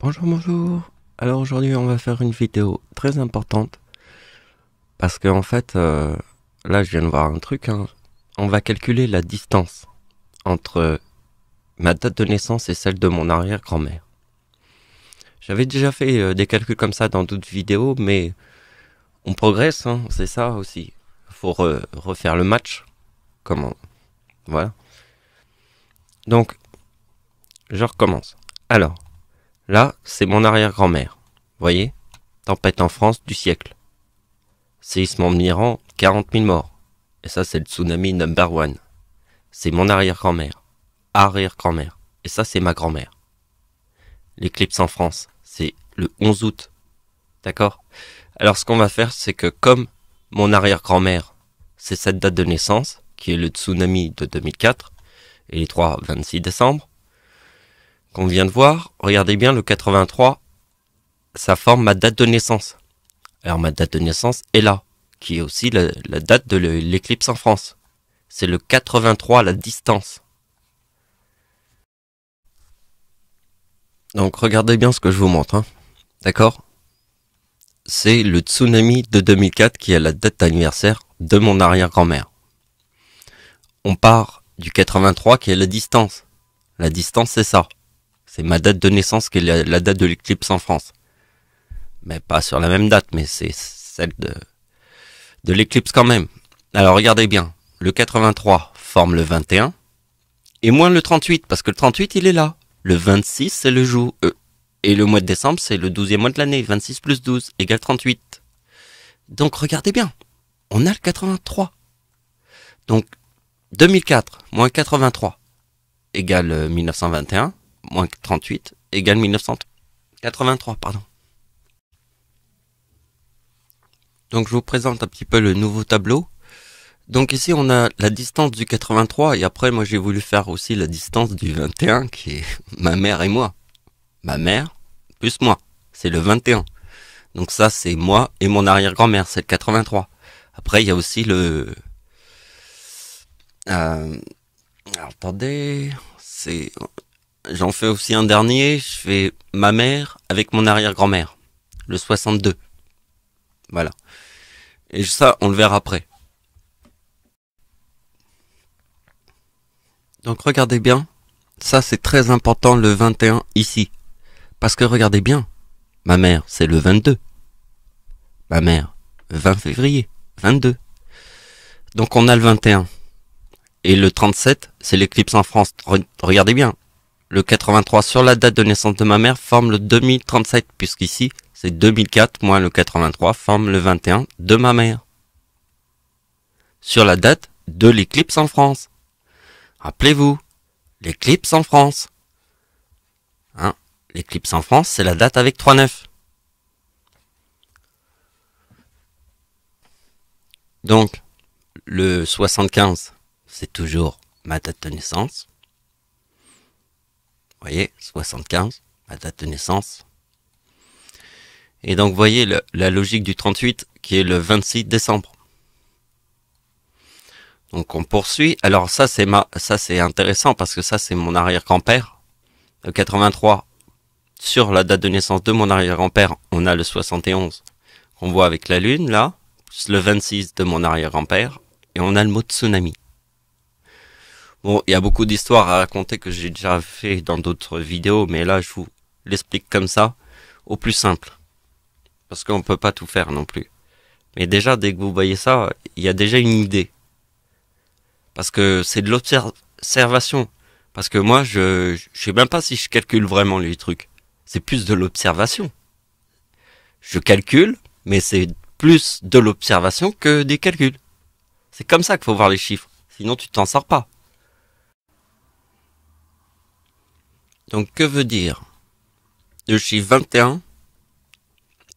Bonjour, bonjour. Alors aujourd'hui on va faire une vidéo très importante parce que en fait là je viens de voir un truc, hein. On va calculer la distance entre ma date de naissance et celle de mon arrière-grand-mère. J'avais déjà fait des calculs comme ça dans d'autres vidéos, mais on progresse, hein, c'est ça aussi. Faut refaire le match. Comment? Voilà. Donc je recommence. Alors là c'est mon arrière-grand-mère. Voyez? Tempête en France du siècle. Séisme en Iran, 40 000 morts. Et ça, c'est le tsunami number one. C'est mon arrière-grand-mère. Arrière-grand-mère. Et ça, c'est ma grand-mère. L'éclipse en France, c'est le 11 août. D'accord? Alors, ce qu'on va faire, c'est que comme mon arrière-grand-mère, c'est cette date de naissance, qui est le tsunami de 2004, et les 26 décembre, qu'on vient de voir, regardez bien, le 83, ça forme ma date de naissance. Alors ma date de naissance est là, qui est aussi la date de l'éclipse en France. C'est le 83, la distance. Donc regardez bien ce que je vous montre, hein. D'accord? C'est le tsunami de 2004 qui est la date d'anniversaire de mon arrière-grand-mère. On part du 83 qui est la distance. La distance c'est ça. C'est ma date de naissance qui est la date de l'éclipse en France. Mais pas sur la même date, mais c'est celle de l'éclipse quand même. Alors regardez bien, le 83 forme le 21, et moins le 38, parce que le 38 il est là. Le 26 c'est le jour, et le mois de décembre c'est le 12e mois de l'année, 26 plus 12 égale 38. Donc regardez bien, on a le 83. Donc 2004 moins 83 égale 1921, moins 38 égale 1983, pardon. Donc je vous présente un petit peu le nouveau tableau. Donc ici on a la distance du 83 et après moi j'ai voulu faire aussi la distance du 21 qui est ma mère et moi. Ma mère plus moi, c'est le 21. Donc ça c'est moi et mon arrière-grand-mère, c'est le 83. Après il y a aussi le... alors, attendez, j'en fais aussi un dernier, je fais ma mère avec mon arrière-grand-mère, le 62. Voilà. Et ça, on le verra après. Donc regardez bien, ça c'est très important le 21 ici. Parce que regardez bien, ma mère c'est le 22. Ma mère, 20 février, 22. Donc on a le 21. Et le 37, c'est l'éclipse en France. Regardez bien, le 83 sur la date de naissance de ma mère forme le 2037, puisqu'ici c'est 2004 moins le 83 forme le 21 de ma mère. Sur la date de l'éclipse en France. Rappelez-vous, l'éclipse en France. Hein, l'éclipse en France, c'est la date avec 3-9. Donc, le 75, c'est toujours ma date de naissance. Vous voyez, 75, ma date de naissance. Et donc, vous voyez la logique du 38 qui est le 26 décembre. Donc, on poursuit. Alors, ça, c'est intéressant parce que ça, c'est mon arrière-grand-père. Le 83, sur la date de naissance de mon arrière-grand-père, on a le 71 qu'on voit avec la lune, là. Plus le 26 de mon arrière-grand-père. Et on a le mot tsunami. Bon, il y a beaucoup d'histoires à raconter que j'ai déjà fait dans d'autres vidéos, mais là, je vous l'explique comme ça, au plus simple. Parce qu'on peut pas tout faire non plus. Mais déjà, dès que vous voyez ça, il y a déjà une idée. Parce que c'est de l'observation. Parce que moi, je sais même pas si je calcule vraiment les trucs. C'est plus de l'observation. Je calcule, mais c'est plus de l'observation que des calculs. C'est comme ça qu'il faut voir les chiffres. Sinon, tu t'en sors pas. Donc, que veut dire le chiffre 21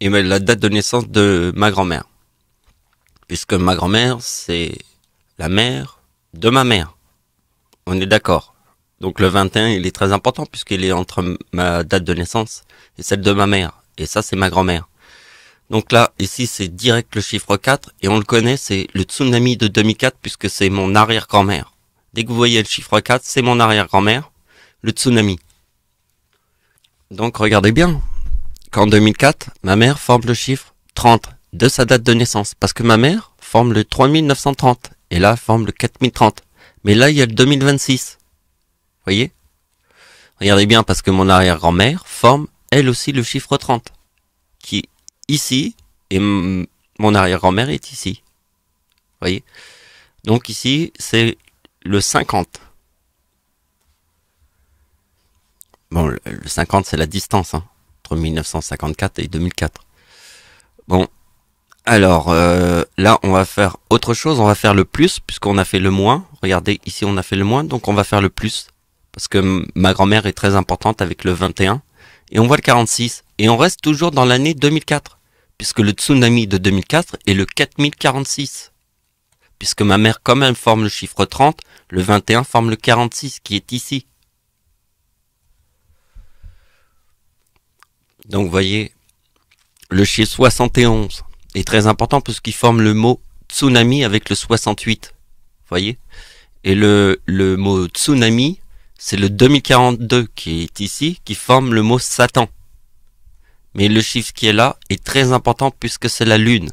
et la date de naissance de ma grand-mère? Puisque ma grand-mère, c'est la mère de ma mère. On est d'accord. Donc le 21, il est très important puisqu'il est entre ma date de naissance et celle de ma mère. Et ça, c'est ma grand-mère. Donc là, ici, c'est direct le chiffre 4 et on le connaît, c'est le tsunami de 2004 puisque c'est mon arrière-grand-mère. Dès que vous voyez le chiffre 4, c'est mon arrière-grand-mère, le tsunami. Donc regardez bien, qu'en 2004, ma mère forme le chiffre 30 de sa date de naissance. Parce que ma mère forme le 3930 et là forme le 4030. Mais là il y a le 2026. Voyez? Regardez bien parce que mon arrière-grand-mère forme elle aussi le chiffre 30. Qui est ici et mon arrière-grand-mère est ici. Voyez? Donc ici c'est le 50. Bon, le 50 c'est la distance hein, entre 1954 et 2004. Bon, alors là on va faire autre chose, on va faire le plus puisqu'on a fait le moins. Regardez, ici on a fait le moins, donc on va faire le plus. Parce que ma grand-mère est très importante avec le 21. Et on voit le 46. Et on reste toujours dans l'année 2004. Puisque le tsunami de 2004 est le 4046. Puisque ma mère, comme elle forme le chiffre 30, le 21 forme le 46 qui est ici. Donc vous voyez, le chiffre 71 est très important puisqu'il forme le mot tsunami avec le 68. Vous voyez? Et le mot tsunami, c'est le 2042 qui est ici, qui forme le mot Satan. Mais le chiffre qui est là est très important puisque c'est la lune.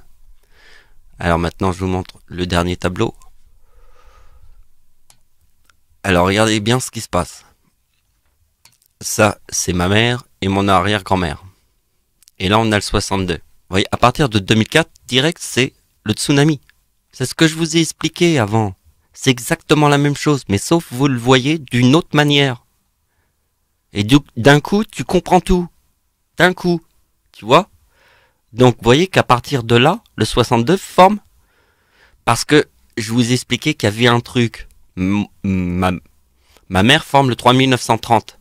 Alors maintenant, je vous montre le dernier tableau. Alors regardez bien ce qui se passe. Ça, c'est ma mère et mon arrière-grand-mère. Et là, on a le 62. Vous voyez, à partir de 2004, direct, c'est le tsunami. C'est ce que je vous ai expliqué avant. C'est exactement la même chose, mais sauf vous le voyez d'une autre manière. Et d'un coup, tu comprends tout. D'un coup, tu vois? Donc, vous voyez qu'à partir de là, le 62 forme. Parce que je vous ai expliqué qu'il y avait un truc. Ma mère forme le 3930.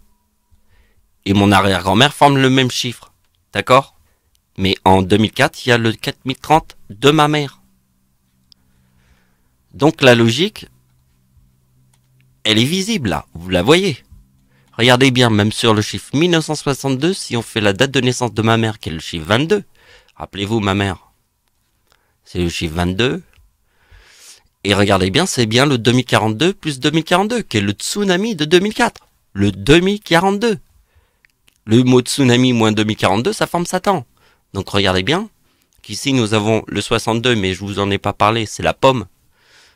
Et mon arrière-grand-mère forme le même chiffre. D'accord? Mais en 2004, il y a le 4030 de ma mère. Donc la logique, elle est visible là, vous la voyez. Regardez bien, même sur le chiffre 1962, si on fait la date de naissance de ma mère, qui est le chiffre 22, rappelez-vous ma mère, c'est le chiffre 22, et regardez bien, c'est bien le 2042 plus 2042, qui est le tsunami de 2004, le 2042. Le mot tsunami moins 2042, ça forme Satan. Donc regardez bien, qu'ici nous avons le 62, mais je vous en ai pas parlé, c'est la pomme.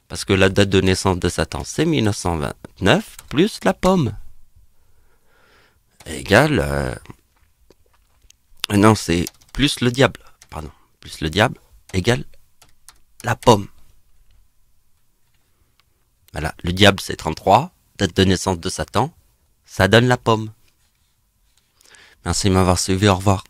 Parce que la date de naissance de Satan, c'est 1929, plus la pomme. Égale... non, c'est plus le diable. Pardon. Plus le diable égale la pomme. Voilà. Le diable, c'est 33. Date de naissance de Satan, ça donne la pomme. Merci de m'avoir suivi. Au revoir.